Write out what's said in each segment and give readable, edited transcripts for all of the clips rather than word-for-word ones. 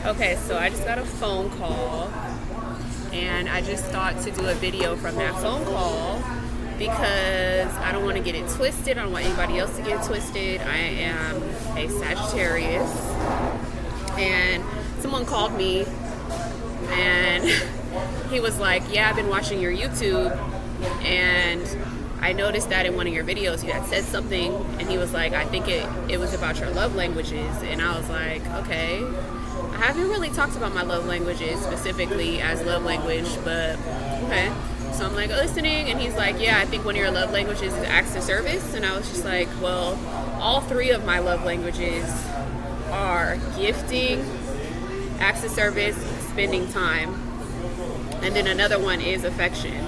Okay, so I just got a phone call, and I just thought to do a video from that phone call because I don't want to get it twisted. I don't want anybody else to get it twisted. I am a Sagittarius, and someone called me, and he was like, yeah, I've been watching your YouTube, and I noticed that in one of your videos you had said something, and he was like, I think it was about your love languages. And I was like, okay, I haven't really talked about my love languages specifically as love language, but okay. So I'm like listening, and he's like, yeah, I think one of your love languages is acts of service. And I was just like, well, all three of my love languages are gifting, acts of service, spending time, and then another one is affection.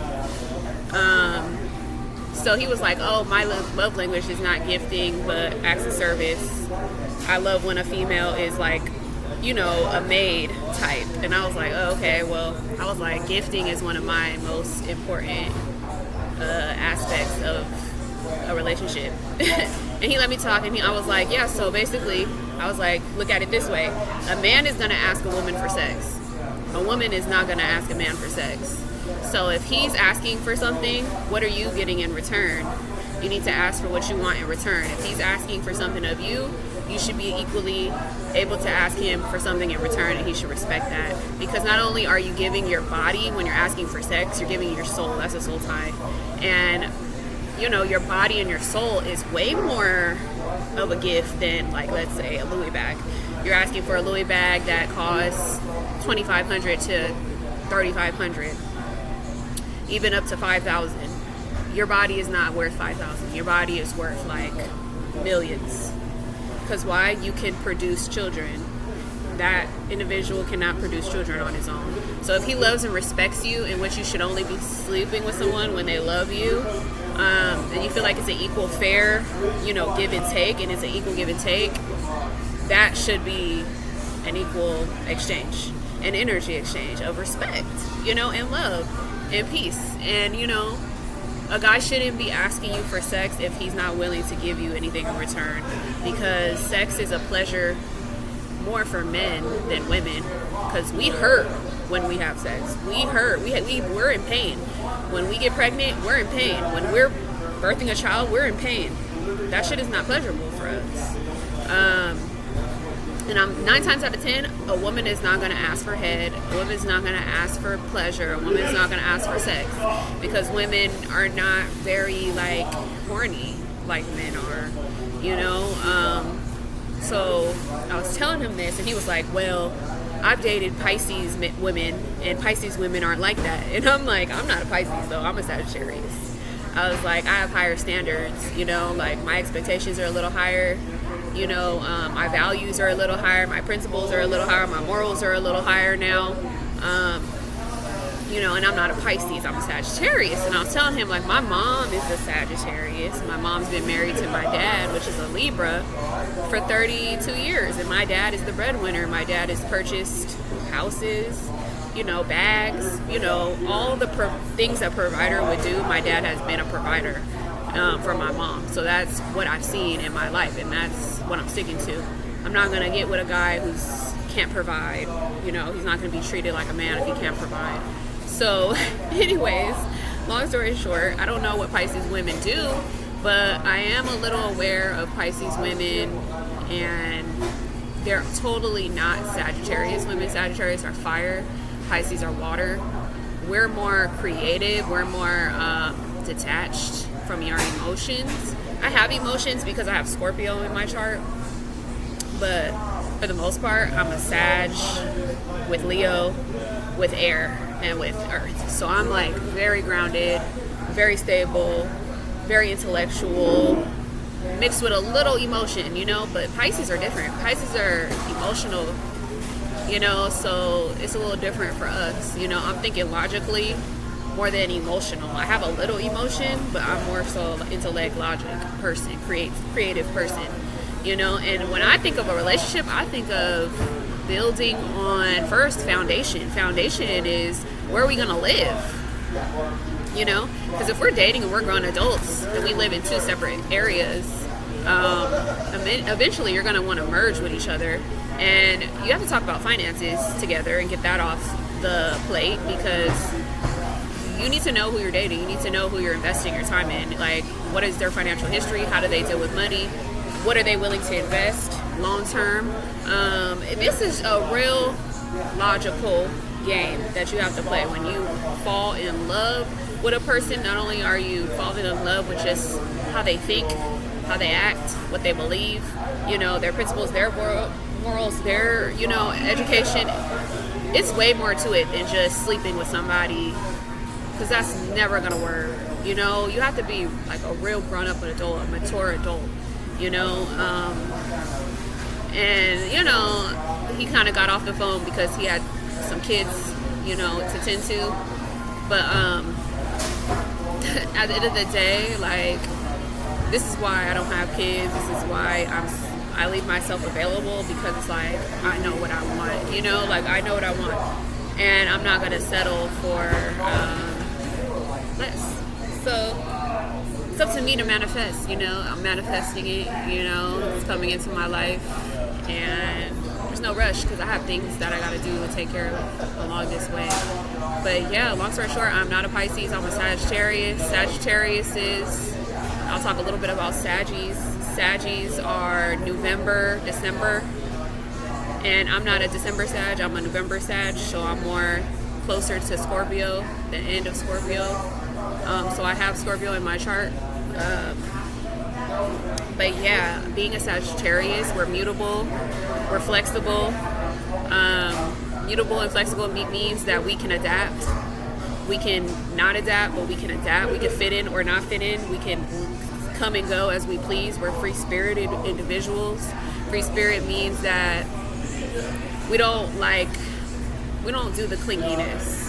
So he was like, oh, my love language is not gifting, but acts of service. I love when a female is like, you know, a maid type. And I was like, oh, okay, well, I was like, gifting is one of my most important aspects of a relationship. And he let me talk, and I was like, yeah, so basically, I was like, look at it this way. A man is going to ask a woman for sex. A woman is not going to ask a man for sex. So if he's asking for something, what are you getting in return? You need to ask for what you want in return. If he's asking for something of you, you should be equally able to ask him for something in return, and he should respect that. Because not only are you giving your body when you're asking for sex, you're giving your soul. That's a soul tie. And, you know, your body and your soul is way more of a gift than, like, let's say a Louis bag. You're asking for a Louis bag that costs $2,500 to $3,500. Even up to $5,000. Your body is not worth $5,000. Your body is worth like millions. Because why? You can produce children. That individual cannot produce children on his own. So if he loves and respects you, in which you should only be sleeping with someone when they love you, and you feel like it's an equal, fair, you know, give and take, and it's an equal give and take, that should be an equal exchange, an energy exchange of respect, you know, and love. And peace. And, you know, a guy shouldn't be asking you for sex if he's not willing to give you anything in return, because sex is a pleasure more for men than women, because we hurt when we have sex. We hurt. We're in pain. When we get pregnant, we're in pain. When we're birthing a child, we're in pain. That shit is not pleasurable for us. And 9 times out of 10, a woman is not going to ask for head. A woman is not going to ask for pleasure. A woman is not going to ask for sex, because women are not very, like, horny like men are, you know? So I was telling him this, and he was like, well, I've dated Pisces women, and Pisces women aren't like that. And I'm like, I'm not a Pisces, though. I'm a Sagittarius. I was like, I have higher standards, you know? Like, my expectations are a little higher. You know, my values are a little higher, my principles are a little higher, my morals are a little higher now. You know, and I'm not a Pisces, I'm a Sagittarius. And I was telling him, like, my mom is a Sagittarius. My mom's been married to my dad, which is a Libra, for 32 years. And my dad is the breadwinner. My dad has purchased houses, you know, bags, you know, all the things a provider would do. My dad has been a provider. For my mom. So that's what I've seen in my life, and that's what I'm sticking to. I'm not going to get with a guy who can't provide. You know, he's not going to be treated like a man if he can't provide. So anyways, long story short, I don't know what Pisces women do, but I am a little aware of Pisces women, and they're totally not Sagittarius women. Sagittarius are fire, Pisces are water. We're more creative, we're more detached from your emotions. I have emotions because I have Scorpio in my chart, but for the most part, I'm a Sag with Leo, with air, and with earth. So I'm like very grounded, very stable, very intellectual, mixed with a little emotion, you know, but Pisces are different. Pisces are emotional, you know, so it's a little different for us. You know, I'm thinking logically more than emotional. I have a little emotion, but I'm more so intellect, logic person, creative person, you know. And when I think of a relationship, I think of building on first foundation. Foundation is, where are we gonna live? You know, because if we're dating and we're grown adults and we live in two separate areas, eventually you're gonna want to merge with each other And you have to talk about finances together and get that off the plate, because you need to know who you're dating. You need to know who you're investing your time in. Like, what is their financial history? How do they deal with money? What are they willing to invest long term? This is a real logical game that you have to play. When you fall in love with a person, not only are you falling in love with just how they think, how they act, what they believe, their principles, their morals, their, education. It's way more to it than just sleeping with somebody, because that's never gonna work. You have to be like a real grown-up adult, a mature adult, and he kind of got off the phone because he had some kids, to tend to. But at the end of the day, like, this is why I don't have kids. This is why I leave myself available, because it's like, I know what I want, like, I know what I want, and I'm not gonna settle for less. So it's up to me to manifest. I'm manifesting it. It's coming into my life, and there's no rush, because I have things that I gotta do to take care of along this way. But yeah, long story short, I'm not a Pisces. I'm a Sagittarius. I'll talk a little bit about Saggies. Saggies are November, December, and I'm not a December Sag. I'm a November Sag, so I'm more closer to Scorpio, the end of Scorpio. So I have Scorpio in my chart. But yeah, being a Sagittarius, we're mutable, we're flexible. Mutable and flexible means that we can adapt. We can not adapt, but we can adapt. We can fit in or not fit in. We can come and go as we please. We're free-spirited individuals. Free spirit means that we don't do the clinginess.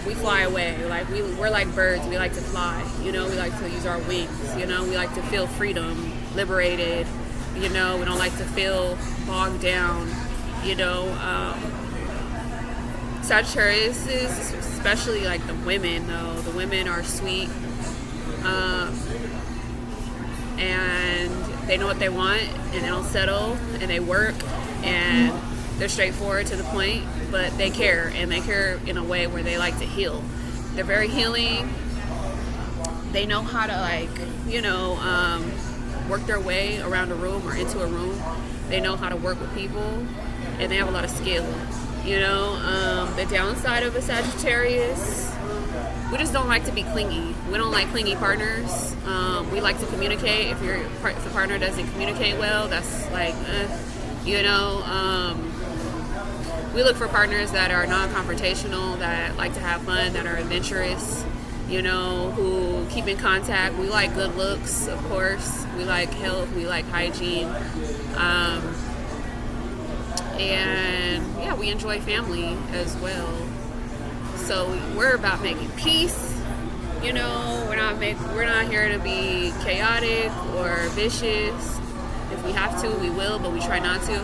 We fly away. Like, we're like birds. We like to fly. We like to use our wings. We like to feel freedom, liberated. We don't like to feel bogged down. Sagittarius is especially like the women, though. The women are sweet, and they know what they want, and they don't settle, and they work, and they're straightforward to the point, but they care, and they care in a way where they like to heal. They're very healing. They know how to work their way around a room or into a room. They know how to work with people, and they have a lot of skill. The downside of a Sagittarius, we just don't like to be clingy. We don't like clingy partners. We like to communicate. If the partner doesn't communicate well, that's like, we look for partners that are non-confrontational, that like to have fun, that are adventurous, who keep in contact. We like good looks, of course. We like health. We like hygiene. And yeah, we enjoy family as well. So we're about making peace. We're not here to be chaotic or vicious. If we have to, we will, but we try not to.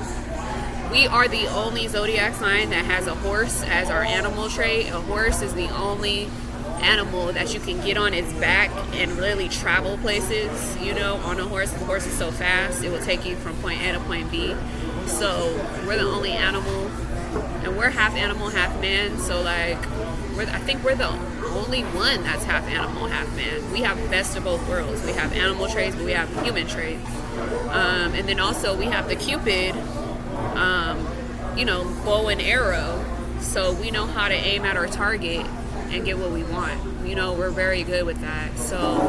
We are the only zodiac sign that has a horse as our animal trait. A horse is the only animal that you can get on its back and really travel places, on a horse. The horse is so fast, it will take you from point A to point B. So we're the only animal, and we're half animal, half man. So I think we're the only one that's half animal, half man. We have best of both worlds. We have animal traits, but we have human traits. And then also we have the Cupid, bow and arrow. So we know how to aim at our target and get what we want. We're very good with that. So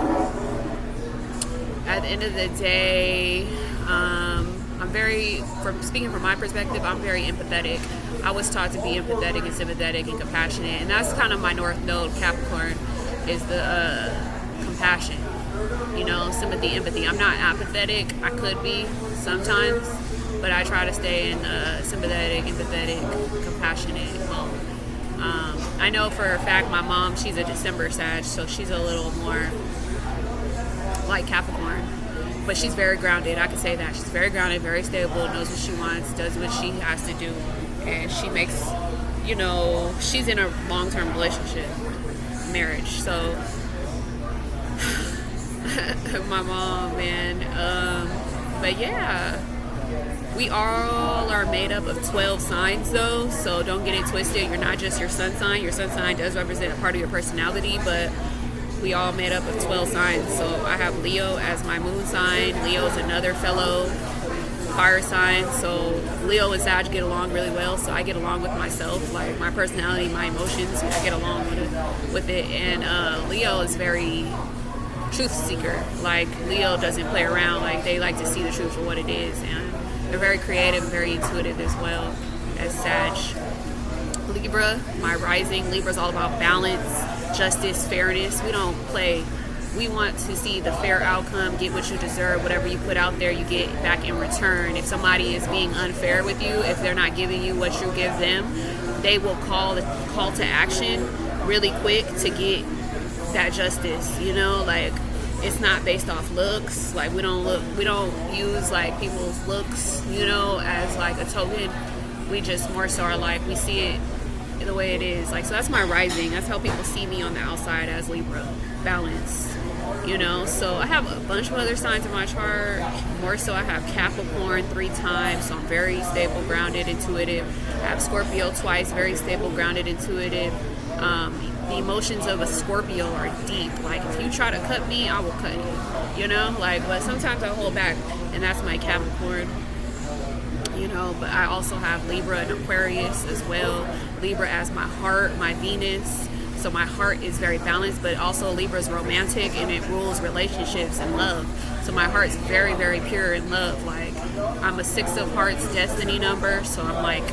at the end of the day, speaking from my perspective, I'm very empathetic. I was taught to be empathetic and sympathetic and compassionate, and that's kind of my North Node, Capricorn, is the compassion. Sympathy, empathy. I'm not apathetic. I could be sometimes, but I try to stay in sympathetic, empathetic, compassionate mode. I know for a fact my mom, she's a December Sag, so she's a little more like Capricorn. But she's very grounded. I can say that. She's very grounded, very stable, knows what she wants, does what she has to do. And she makes, she's in a long-term relationship, marriage. So, my mom, man. But yeah, We all are made up of 12 signs though, so don't get it twisted. You're not just your sun sign. Your sun sign does represent a part of your personality, but we all made up of 12 signs. So I have Leo as my moon sign. Leo is another fellow fire sign. So Leo and Sag get along really well. So I get along with myself, like my personality, my emotions. I get along with it. And Leo is very truth seeker. Like Leo doesn't play around. Like they like to see the truth for what it is. And they're very creative, very intuitive as well as Sag. Libra, my rising. Libra's all about balance, justice, fairness. We don't play. We want to see the fair outcome, get what you deserve. Whatever you put out there, you get back in return. If somebody is being unfair with you, if they're not giving you what you give them, they will call to action really quick to get that justice. You know, like it's not based off looks. Like we don't use like people's looks, you know, as like a token. We just more so are like, we see it the way it is. Like, so that's my rising. That's how people see me on the outside, as Libra. Balance, you know. So I have a bunch of other signs in my chart. More so I have Capricorn 3 times, so I'm very stable, grounded, intuitive. I have Scorpio twice, very stable, grounded, intuitive. The emotions of a Scorpio are deep. Like if you try to cut me, I will cut you, you know. Like, but sometimes I hold back, and that's my Capricorn. You know, but I also have Libra and Aquarius as well. Libra as my heart, my Venus. So my heart is very balanced, but also Libra's romantic, and it rules relationships and love. So my heart's very, very pure in love. Like I'm a 6 of Hearts destiny number, so I'm like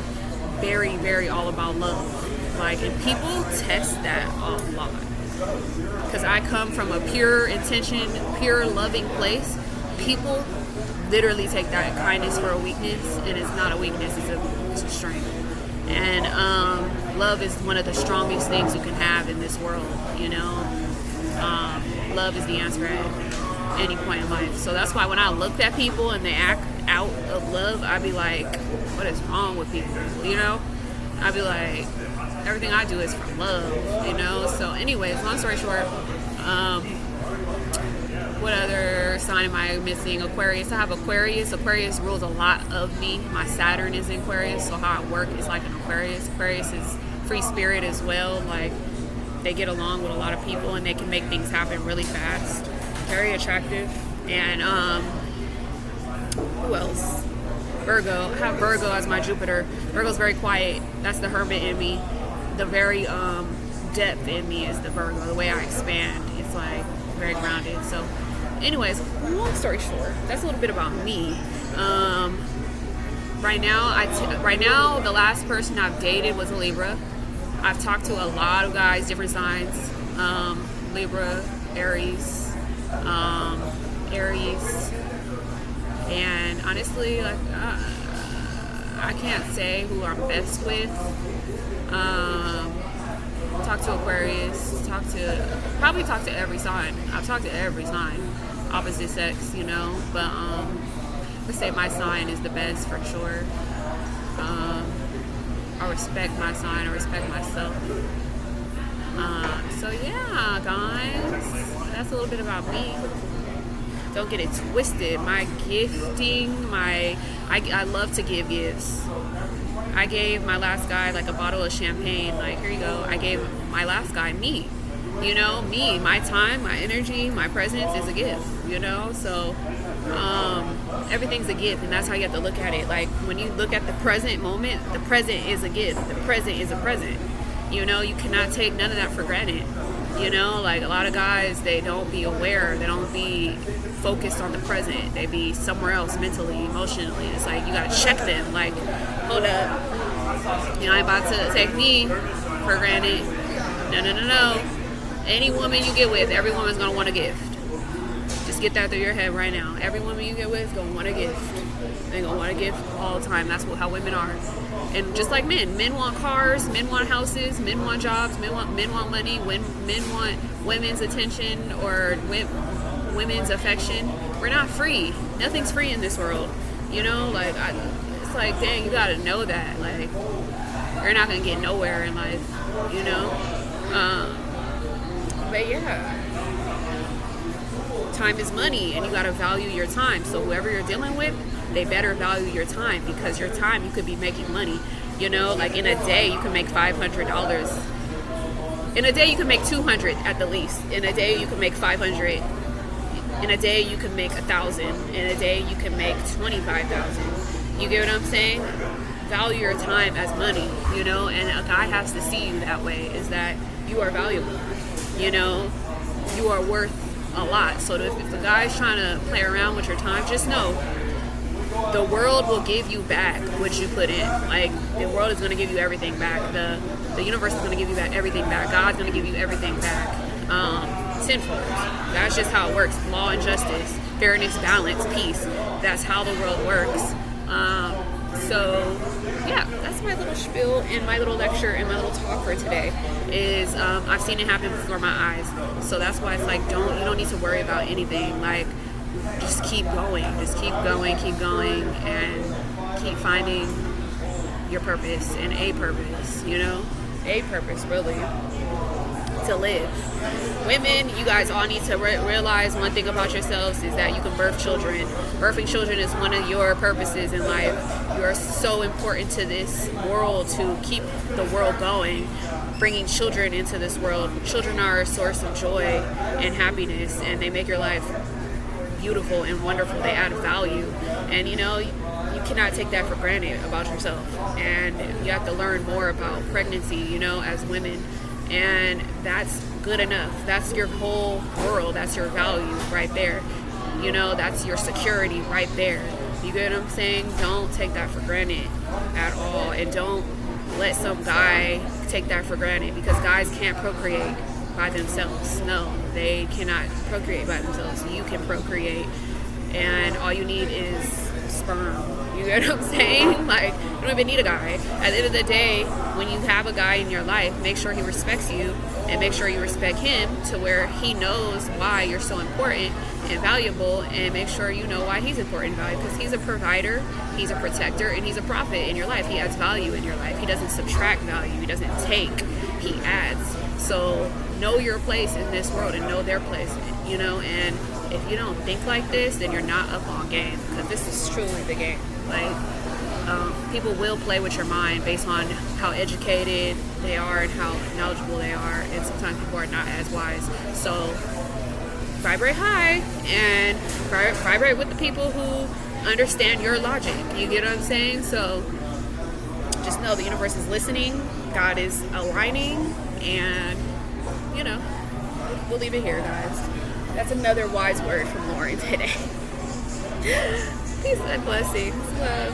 very, very all about love. Like, and people test that a lot because I come from a pure intention, pure loving place. People literally take that kindness for a weakness, and it's not a weakness, it's a strength. And love is one of the strongest things you can have in this world, you know. Love is the answer at any point in life. So that's why when I looked at people and they act out of love, I'd be like, what is wrong with people, you know? I'd be like, everything I do is from love, you know. So anyways, long story short, what other sign am I missing? Aquarius. I have Aquarius. Aquarius rules a lot of me. My Saturn is in Aquarius, so how I work is like an Aquarius. Aquarius is free spirit as well. Like they get along with a lot of people, and they can make things happen really fast. Very attractive. And who else? Virgo. I have Virgo as my Jupiter. Virgo's very quiet. That's the hermit in me. The very depth in me is the Virgo. The way I expand, it's like very grounded. So anyways, long story short, that's a little bit about me. Right now, the last person I've dated was a Libra. I've talked to a lot of guys, different signs. Libra, Aries, and honestly, like I can't say who I'm best with. Talk to Aquarius, probably talk to every sign. I've talked to every sign, opposite sex, you know, but I would say my sign is the best for sure. I respect my sign, I respect myself. So yeah, guys, that's a little bit about me. Don't get it twisted. My gifting, I love to give gifts. I gave my last guy like a bottle of champagne. Like, here you go. I gave my last guy me. You know, me, my time, my energy, my presence is a gift, you know? So everything's a gift, and that's how you have to look at it. Like, when you look at the present moment, the present is a gift. The present is a present. You know, you cannot take none of that for granted. You know, like a lot of guys, they don't be aware. They don't be focused on the present. They be somewhere else mentally, emotionally. It's like you gotta check them. Like, hold up, you know, I'm about to take me for granted. No. Any woman you get with, every woman's gonna want a gift. Just get that through your head right now. Every woman you get with is gonna want a gift. They're gonna want a gift all the time. That's how women are. And just like men want cars, men want houses, men want jobs, men want money, men want women's attention or women's affection. We're not free. Nothing's free in this world. You know, like it's like, dang, you gotta know that. Like, you're not gonna get nowhere in life. You know. But yeah, time is money, and you gotta value your time. So whoever you're dealing with, They better value your time, because your time, you could be making money. You know, like in a day, you can make $500. In a day, you can make 200 at the least. In a day, you can make 500. In a day, you can make 1,000. In a day, you can make 25,000. You get what I'm saying? Value your time as money, you know, and a guy has to see you that way, is that you are valuable, you know, you are worth a lot. So if the guy's trying to play around with your time, just know the world will give you back what you put in. Like, the world is going to give you everything back. The universe is going to give you everything back. God's going to give you everything back. Tenfold. That's just how it works. Law and justice, fairness, balance, peace. That's how the world works. So yeah, that's my little spiel and my little lecture and my little talk for today. Is I've seen it happen before my eyes. So that's why it's like, you don't need to worry about anything. Like, just keep going, and keep finding your purpose and a purpose, you know, a purpose really to live. Women, you guys all need to realize one thing about yourselves, is that you can birth children. Birthing children is one of your purposes in life. You are so important to this world, to keep the world going, bringing children into this world. Children are a source of joy and happiness, and they make your life beautiful and wonderful. They add value, and you know, you cannot take that for granted about yourself. And you have to learn more about pregnancy, you know, as women. And that's good enough. That's your whole world. That's your value right there. You know, that's your security right there. You get what I'm saying? Don't take that for granted at all. And don't let some guy take that for granted, because guys can't procreate by themselves. No, they cannot procreate by themselves. You can procreate, and all you need is sperm. You get what I'm saying? Like, you don't even need a guy. At the end of the day, when you have a guy in your life, make sure he respects you, and make sure you respect him to where he knows why you're so important and valuable, and make sure you know why he's important and valuable, because he's a provider, he's a protector, and he's a prophet in your life. He adds value in your life. He doesn't subtract value. He doesn't take. He adds. So know your place in this world and know their place, you know. And if you don't think like this, then you're not up on game, because this is truly the game. Like, people will play with your mind based on how educated they are and how knowledgeable they are, and sometimes people are not as wise. So vibrate high, and vibrate with the people who understand your logic. You get what I'm saying? So just know the universe is listening, God is aligning, and you know, we'll leave it here, guys. That's another wise word from Lauren today. Peace and blessings. Love.